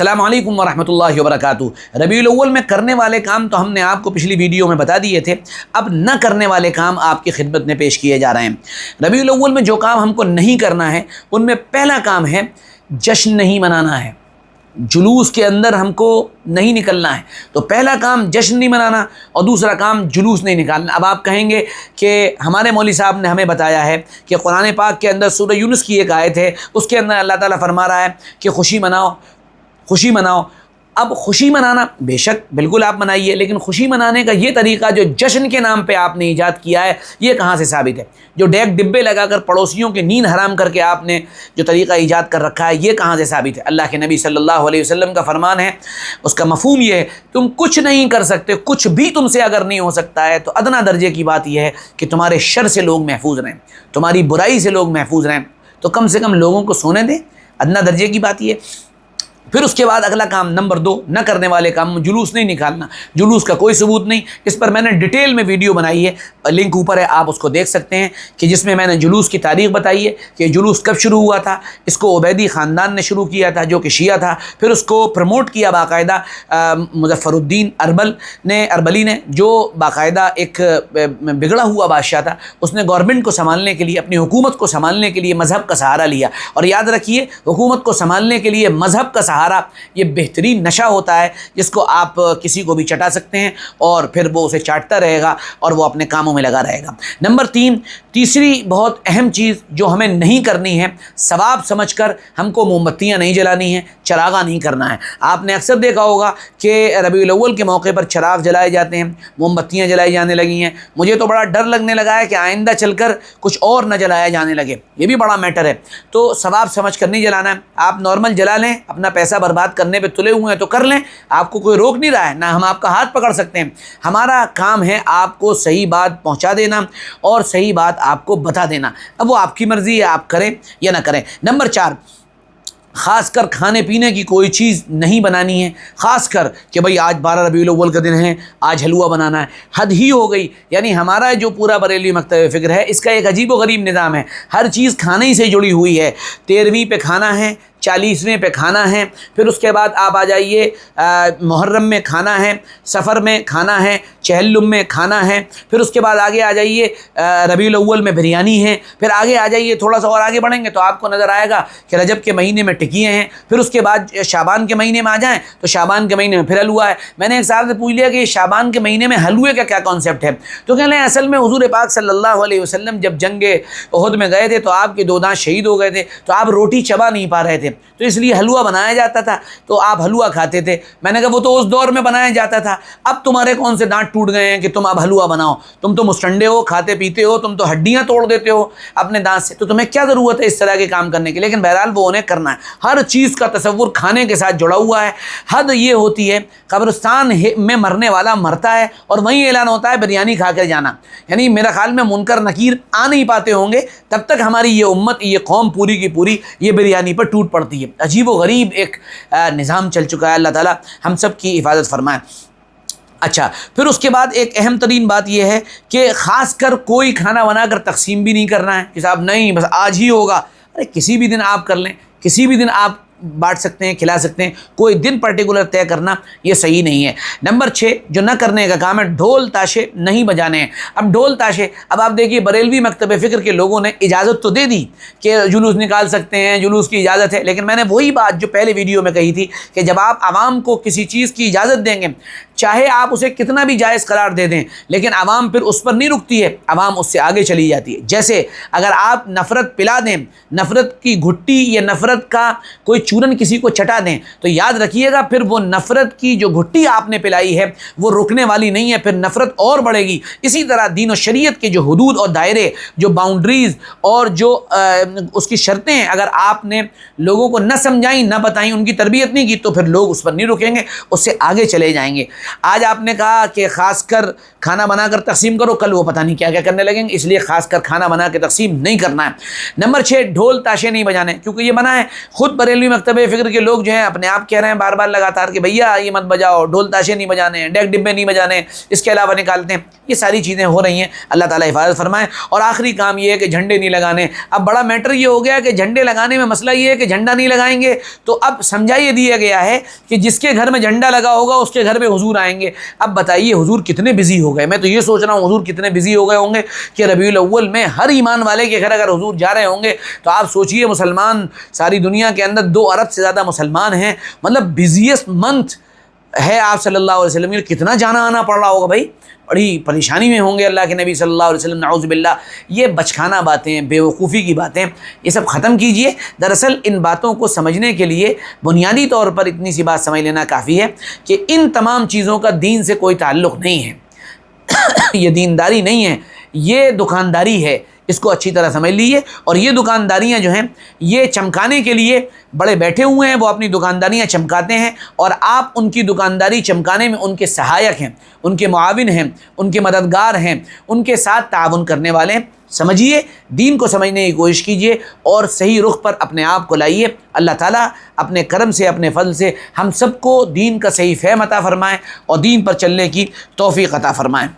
السلام علیکم ورحمۃ اللہ وبرکاتہ۔ ربیع الاول میں کرنے والے کام تو ہم نے آپ کو پچھلی ویڈیو میں بتا دیے تھے، اب نہ کرنے والے کام آپ کی خدمت میں پیش کیے جا رہے ہیں۔ ربیع الاول میں جو کام ہم کو نہیں کرنا ہے ان میں پہلا کام ہے جشن نہیں منانا ہے، جلوس کے اندر ہم کو نہیں نکلنا ہے۔ تو پہلا کام جشن نہیں منانا اور دوسرا کام جلوس نہیں نکالنا۔ اب آپ کہیں گے کہ ہمارے مولوی صاحب نے ہمیں بتایا ہے کہ قرآن پاک کے اندر سورہ یونس کی ایک آیت ہے، اس کے اندر اللہ تعالیٰ فرما رہا ہے کہ خوشی مناؤ خوشی مناؤ۔ اب خوشی منانا بے شک بالکل آپ منائیے، لیکن خوشی منانے کا یہ طریقہ جو جشن کے نام پہ آپ نے ایجاد کیا ہے یہ کہاں سے ثابت ہے؟ جو ڈیک ڈبے لگا کر پڑوسیوں کی نیند حرام کر کے آپ نے جو طریقہ ایجاد کر رکھا ہے یہ کہاں سے ثابت ہے؟ اللہ کے نبی صلی اللہ علیہ وسلم کا فرمان ہے، اس کا مفہوم یہ ہے تم کچھ نہیں کر سکتے، کچھ بھی تم سے اگر نہیں ہو سکتا ہے تو ادنا درجے کی بات یہ ہے کہ تمہارے شر سے لوگ محفوظ رہیں، تمہاری برائی سے لوگ محفوظ رہیں، تو کم سے کم لوگوں کو سونے دیں، ادنا درجے کی بات یہ ہے۔ پھر اس کے بعد اگلا کام نمبر 2 نہ کرنے والے کام، جلوس نہیں نکالنا۔ جلوس کا کوئی ثبوت نہیں، اس پر میں نے ڈیٹیل میں ویڈیو بنائی ہے، لنک اوپر ہے، آپ اس کو دیکھ سکتے ہیں کہ جس میں نے جلوس کی تاریخ بتائی ہے کہ جلوس کب شروع ہوا تھا۔ اس کو عبیدی خاندان نے شروع کیا تھا جو کہ شیعہ تھا، پھر اس کو پروموٹ کیا باقاعدہ مظفر الدین اربلی نے، جو باقاعدہ ایک بگڑا ہوا بادشاہ تھا، اس نے گورنمنٹ کو سنبھالنے کے لیے، اپنی حکومت کو سنبھالنے کے لیے مذہب کا سہارا لیا۔ اور یاد رکھیے حکومت کو سنبھالنے کے لیے مذہب کا سہارا یہ بہترین نشہ ہوتا ہے جس کو آپ کسی کو بھی چٹا سکتے ہیں اور پھر وہ اسے چاٹتا رہے گا اور وہ اپنے کاموں میں لگا رہے گا۔ نمبر 3، تیسری بہت اہم چیز جو ہمیں نہیں کرنی ہے، ثواب سمجھ کر ہم کو موم بتیاں نہیں جلانی ہیں، چراغاں نہیں کرنا ہے۔ آپ نے اکثر دیکھا ہوگا کہ ربیع الاول کے موقع پر چراغ جلائے جاتے ہیں، موم بتیاں جلائی جانے لگی ہیں۔ مجھے تو بڑا ڈر لگنے لگا ہے کہ آئندہ چل کر کچھ اور نہ جلایا جانے لگے، یہ بھی بڑا میٹر ہے۔ تو ثواب سمجھ کر نہیں جلانا ہے، آپ نارمل جلا لیں، اپنا پیسہ برباد کرنے پہ تلے ہوئے ہیں تو کر لیں، آپ کو کوئی روک نہیں رہا ہے، نہ ہم آپ کا ہاتھ پکڑ سکتے ہیں۔ ہمارا کام ہے آپ کو صحیح بات پہنچا دینا اور صحیح بات آپ کو بتا دینا، اب وہ آپ کی مرضی ہے، آپ کریں یا نہ کریں۔ نمبر 4، خاص کر کھانے پینے کی کوئی چیز نہیں بنانی ہے، خاص کر کہ بھئی آج 12 ربیع الاول کا دن ہے، آج حلوہ بنانا ہے، حد ہی ہو گئی۔ یعنی ہمارا جو پورا بریلوی مکتب فکر ہے اس کا ایک عجیب و غریب نظام ہے، ہر چیز کھانے ہی سے جڑی ہوئی ہے۔ 13ویں پہ کھانا ہے، 40ویں پہ کھانا ہے، پھر اس کے بعد آپ آ جائیے محرم میں کھانا ہے، سفر میں کھانا ہے، چہلم میں کھانا ہے، پھر اس کے بعد آگے آ جائیے ربیع الاول میں بریانی ہے، پھر آگے آ جائیے تھوڑا سا اور آگے بڑھیں گے تو آپ کو نظر آئے گا کہ رجب کے مہینے میں ٹکیے ہیں، پھر اس کے بعد شعبان کے مہینے میں آ جائیں تو شعبان کے مہینے میں پھر حلوہ ہے۔ میں نے ایک صاحب سے پوچھ لیا کہ شعبان کے مہینے میں حلوے کا کیا کانسیپٹ ہے؟ تو کہنے لیں اصل میں حضور پاک صلی اللہ علیہ وسلم جب جنگ احد میں گئے تھے تو آپ کے 2 دانت شہید ہو گئے تھے، تو آپ روٹی چبا نہیں پا رہے تھے، تو اس لیے حلوہ بنایا جاتا تھا، تو آپ حلوہ کھاتے تھے۔ میں نے کہا وہ تو اس دور میں بنایا جاتا تھا، اب تمہارے کون سے دانت ٹوٹ گئے ہیں کہ تم اب حلوہ بناؤ؟ تم تو مسٹنڈے ہو، کھاتے پیتے ہو، تم تو ہڈیاں توڑ دیتے ہو اپنے دانت سے، تو تمہیں کیا ضرورت ہے اس طرح کے کام کرنے کی؟ لیکن بہرحال وہ انہیں کرنا ہے، ہر چیز کا تصور کھانے کے ساتھ جڑا ہوا ہے۔ حد یہ ہوتی ہے قبرستان میں مرنے والا مرتا ہے اور وہیں اعلان ہوتا ہے بریانی کھا کر جانا، یعنی میرا خیال میں منکر نکیر آ نہیں پاتے ہوں گے تب تک ہماری یہ امت، یہ قوم پوری کی پوری یہ بریانی پر ٹوٹ پڑتی ہے۔ عجیب و غریب ایک نظام چل چکا ہے، اللہ تعالیٰ ہم سب کی حفاظت فرمائے۔ اچھا، پھر اس کے بعد ایک اہم ترین بات یہ ہے کہ خاص کر کوئی کھانا بنا کر تقسیم بھی نہیں کرنا ہے کہ صاحب نہیں بس آج ہی ہوگا۔ ارے کسی بھی دن آپ کر لیں، کسی بھی دن آپ بانٹ سکتے ہیں، کھلا سکتے ہیں، کوئی دن پرٹیکولر طے کرنا یہ صحیح نہیں ہے۔ نمبر 6 جو نہ کرنے کا کام ہے، ڈھول تاشے نہیں بجانے ہیں۔ اب ڈھول تاشے، اب آپ دیکھیے بریلوی مکتب فکر کے لوگوں نے اجازت تو دے دی کہ جلوس نکال سکتے ہیں، جلوس کی اجازت ہے، لیکن میں نے وہی بات جو پہلے ویڈیو میں کہی تھی کہ جب آپ عوام کو کسی چیز کی اجازت دیں گے، چاہے آپ اسے کتنا بھی جائز قرار دے دیں، لیکن عوام پھر اس پر نہیں رکتی ہے، عوام اس سے آگے چلی جاتی ہے۔ جیسے اگر آپ نفرت پلا دیں، نفرت کی گھٹی یا نفرت کا کوئی چورن کسی کو چٹا دیں، تو یاد رکھیے گا پھر وہ نفرت کی جو گھٹی آپ نے پلائی ہے وہ رکنے والی نہیں ہے، پھر نفرت اور بڑھے گی۔ اسی طرح دین و شریعت کے جو حدود اور دائرے، جو باؤنڈریز اور جو اس کی شرطیں ہیں، اگر آپ نے لوگوں کو نہ سمجھائیں، نہ بتائیں، ان کی تربیت نہیں کی تو پھر لوگ اس پر نہیں رکیں گے، اس سے آگے چلے جائیں گے۔ آج آپ نے کہا کہ خاص کر کھانا بنا کر تقسیم کرو، کل وہ پتہ نہیں کیا کیا کرنے لگیں گے، اس لیے خاص کر کھانا بنا کے تقسیم نہیں کرنا ہے۔ نمبر 6 ڈھول تاشے نہیں بجانے، کیونکہ یہ منع ہے۔ خود بریلوی میں مکتب فکر کے لوگ جو ہیں اپنے آپ کہہ رہے ہیں بار بار لگاتار کہ بھیا یہ مت بجاؤ، ڈھول تاشے نہیں بجانے ہیں، ڈیک ڈبے نہیں بجانے ہیں، اس کے علاوہ نکالتے ہیں. یہ ساری چیزیں ہو رہی ہیں، اللہ تعالیٰ حفاظت فرمائے. اور آخری کام یہ ہے کہ جھنڈے نہیں لگانے. اب بڑا میٹر یہ ہو گیا کہ جھنڈے لگانے میں مسئلہ یہ ہے کہ جھنڈا نہیں لگائیں گے تو اب سمجھا یہ دیا گیا ہے کہ جس کے گھر میں جھنڈا لگا ہوگا اس کے گھر میں حضور آئیں گے. اب بتائیے حضور کتنے بزی ہو گئے. میں تو یہ سوچ رہا ہوں حضور کتنے بزی ہو گئے ہوں گے کہ ربیع الاول میں ہر ایمان والے کے گھر اگر حضور جا رہے ہوں گے تو آپ سوچئے مسلمان ساری دنیا کے اندر 2 ارب سے زیادہ مسلمان ہیں، مطلب بزیسٹ منتھ ہے آپ صلی اللہ علیہ وسلم. کتنا جانا آنا پڑ رہا ہوگا بھائی، بڑی پریشانی میں ہوں گے اللہ کے نبی صلی اللہ علیہ وسلم. نعوذ باللہ. یہ بچکانہ باتیں، بے وقوفی کی باتیں، یہ سب ختم کیجئے. دراصل ان باتوں کو سمجھنے کے لیے بنیادی طور پر اتنی سی بات سمجھ لینا کافی ہے کہ ان تمام چیزوں کا دین سے کوئی تعلق نہیں ہے. یہ دینداری نہیں ہے، یہ دکانداری ہے. اس کو اچھی طرح سمجھ لیجیے. اور یہ دکانداریاں جو ہیں یہ چمکانے کے لیے بڑے بیٹھے ہوئے ہیں، وہ اپنی دکانداریاں چمکاتے ہیں اور آپ ان کی دکانداری چمکانے میں ان کے سہایک ہیں، ان کے معاون ہیں، ان کے مددگار ہیں، ان کے ساتھ تعاون کرنے والے ہیں. سمجھیے، دین کو سمجھنے کی کوشش کیجیے اور صحیح رخ پر اپنے آپ کو لائیے. اللہ تعالیٰ اپنے کرم سے، اپنے فضل سے ہم سب کو دین کا صحیح فہم عطا فرمائے اور دین پر چلنے کی توفیق عطا فرمائے.